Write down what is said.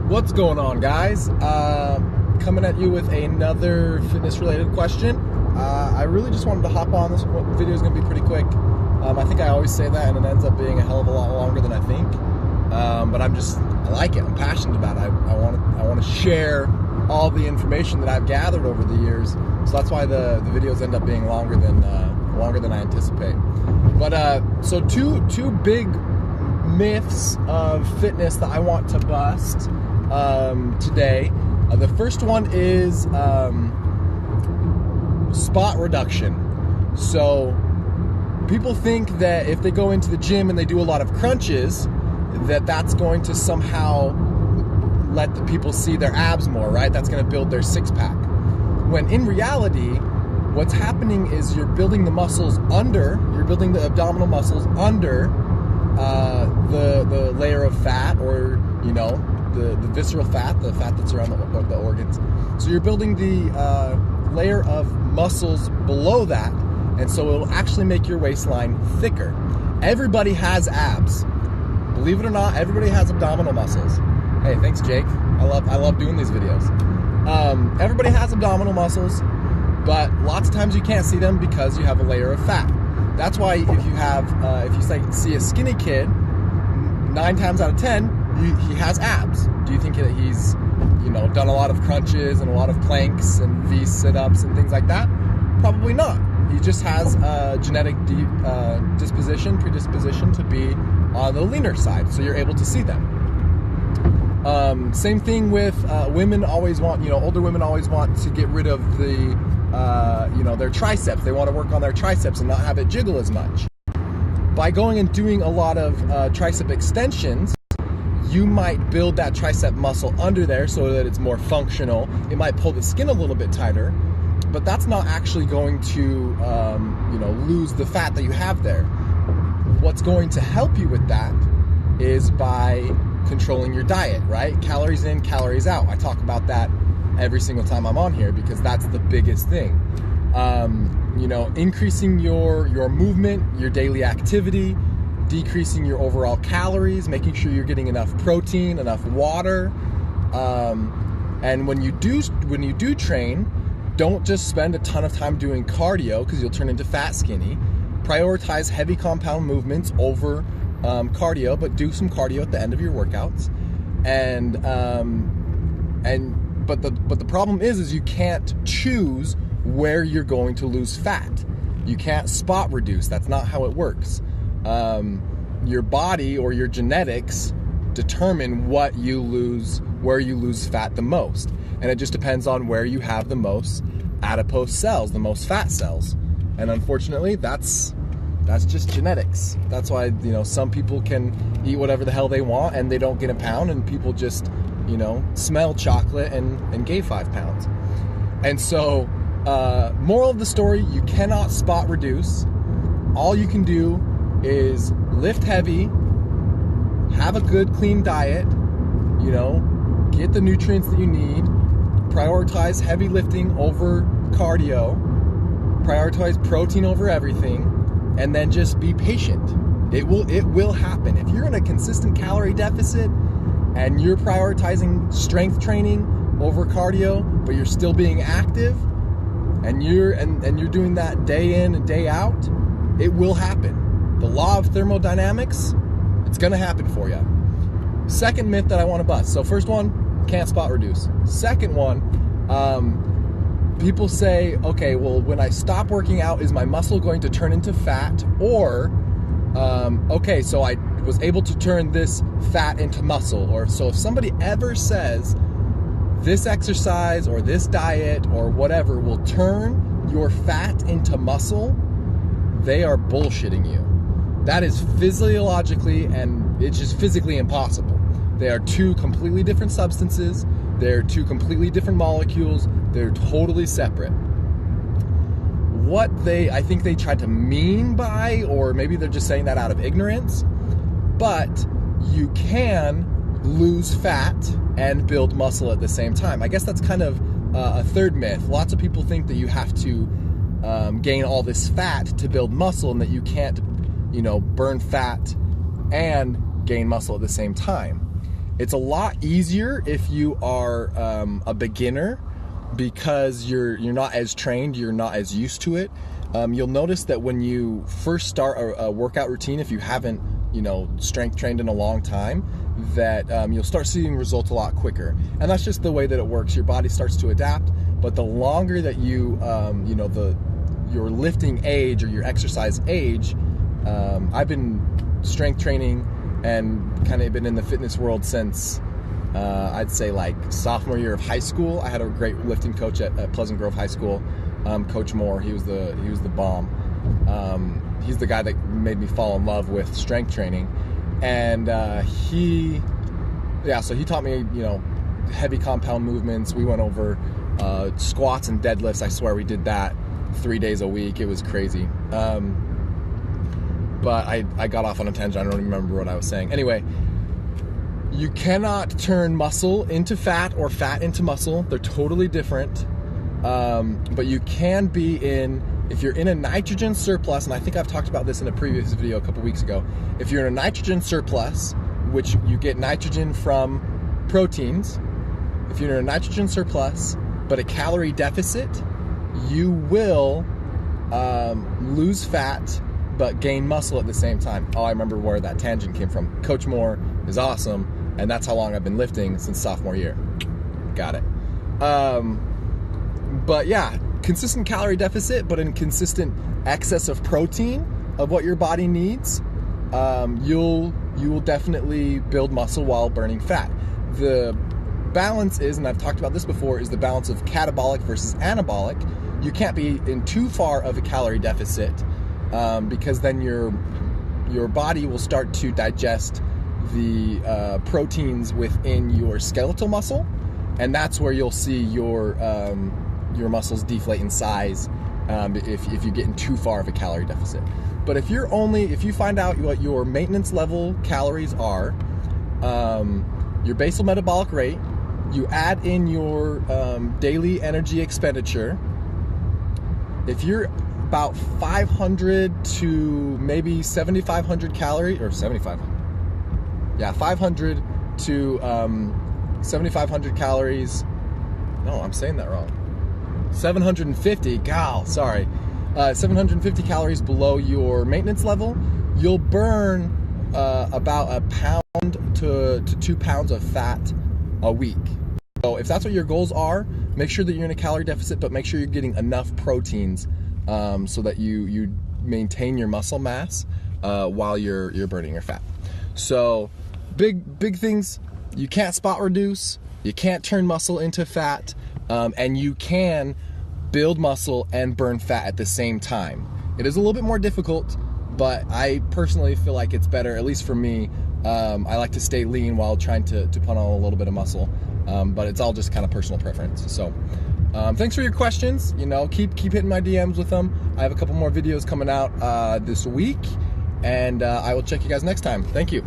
What's going on, guys? Coming at you with another fitness-related question. I really just wanted to hop on. This video is going to be pretty quick. I think I always say that, and it ends up being a hell of a lot longer than I think. But I like it. I'm passionate about it. I want to share all the information that I've gathered over the years. So that's why the videos end up being longer than I anticipate. But so two big myths of fitness that I want to bust today. The first one is spot reduction. So people think that if they go into the gym and they do a lot of crunches, that's going to somehow let the people see their abs more, right? That's going to build their six-pack. When in reality, what's happening is you're building the abdominal muscles under the layer of fat, or the visceral fat, the fat that's around the organs. So you're building the layer of muscles below that, and so it'll actually make your waistline thicker. Everybody has abs. Believe it or not, everybody has abdominal muscles. Hey, thanks, Jake. I love doing these videos. Everybody has abdominal muscles, but lots of times you can't see them because you have a layer of fat. That's why if you see a skinny kid, 9 times out of 10, he has abs. Do you think that he's done a lot of crunches and a lot of planks and V sit-ups and things like that? Probably not. He just has a genetic predisposition to be on the leaner side, so you're able to see them. Same thing with women. Older women always want to get rid of their triceps. They want to work on their triceps and not have it jiggle as much. By going and doing a lot of tricep extensions, you might build that tricep muscle under there so that it's more functional. It might pull the skin a little bit tighter, but that's not actually going to lose the fat that you have there. What's going to help you with that is by controlling your diet, right? Calories in, calories out. I talk about that every single time I'm on here because that's the biggest thing. Increasing your movement, your daily activity, decreasing your overall calories, making sure you're getting enough protein, enough water. And when you do train, don't just spend a ton of time doing cardio because you'll turn into fat skinny. Prioritize heavy compound movements over cardio, but do some cardio at the end of your workouts. But the problem is you can't choose where you're going to lose fat. You can't spot reduce. That's not how it works. Your body or your genetics determine where you lose fat the most, and it just depends on where you have the most adipose cells, the most fat cells. And unfortunately, that's just genetics. That's why some people can eat whatever the hell they want and they don't get a pound, and people just smell chocolate and gain 5 pounds. And so moral of the story, you cannot spot reduce. All you can do is lift heavy, have a good clean diet, get the nutrients that you need, prioritize heavy lifting over cardio, prioritize protein over everything, and then just be patient. It will happen. If you're in a consistent calorie deficit and you're prioritizing strength training over cardio, but you're still being active, and you're doing that day in and day out, it will happen. The law of thermodynamics, it's gonna happen for you. Second myth that I want to bust. So first one, can't spot reduce. Second one, people say, okay, well, when I stop working out, is my muscle going to turn into fat? Or, okay, so I was able to turn this fat into muscle. Or so if somebody ever says this exercise or this diet or whatever will turn your fat into muscle, they are bullshitting you. That is physiologically and it's just physically impossible. They are two completely different substances. They're two completely different molecules. They're totally separate. What I think they tried to mean by, or maybe they're just saying that out of ignorance, but you can lose fat and build muscle at the same time. I guess that's kind of a third myth. Lots of people think that you have to gain all this fat to build muscle, and that you can't, burn fat and gain muscle at the same time. It's a lot easier if you are a beginner, because you're not as trained, you're not as used to it. You'll notice that when you first start a workout routine, if you haven't, strength trained in a long time, that you'll start seeing results a lot quicker. And that's just the way that it works. Your body starts to adapt, but the longer that your lifting age or your exercise age, I've been strength training and kind of been in the fitness world since I'd say like sophomore year of high school. I had a great lifting coach at Pleasant Grove High School, Coach Moore. He was the bomb. He's the guy that made me fall in love with strength training, and so he taught me heavy compound movements. We went over squats and deadlifts. I swear we did that 3 days a week. It was crazy. But I got off on a tangent. I don't remember what I was saying. Anyway, you cannot turn muscle into fat or fat into muscle. They're totally different. But you can be if you're in a nitrogen surplus, and I think I've talked about this in a previous video a couple weeks ago. If you're in a nitrogen surplus, which you get nitrogen from proteins, if you're in a nitrogen surplus but a calorie deficit, you will lose fat but gain muscle at the same time. Oh, I remember where that tangent came from. Coach Moore is awesome, and that's how long I've been lifting, since sophomore year. Got it. But yeah, consistent calorie deficit, but in consistent excess of protein of what your body needs, you will definitely build muscle while burning fat. The balance is, and I've talked about this before, is the balance of catabolic versus anabolic. You can't be in too far of a calorie deficit, because then your body will start to digest the proteins within your skeletal muscle, and that's where you'll see your muscles deflate in size if you get in too far of a calorie deficit. But if you find out what your maintenance level calories are, your basal metabolic rate, you add in your daily energy expenditure. If you're about 500 to maybe 7,500 calories, or 500 to 7,500 calories. No, I'm saying that wrong. 750, 750 calories below your maintenance level, you'll burn about a pound to 2 pounds of fat a week. So if that's what your goals are, make sure that you're in a calorie deficit, but make sure you're getting enough proteins so that you maintain your muscle mass while you're burning your fat. So big things. You can't spot reduce, you can't turn muscle into fat, and you can build muscle and burn fat at the same time. It is a little bit more difficult, but I personally feel like it's better, at least for me. I like to stay lean while trying to put on a little bit of muscle, but it's all just kind of personal preference. So thanks for your questions. Keep hitting my DMs with them. I have a couple more videos coming out this week, and I will check you guys next time. Thank you.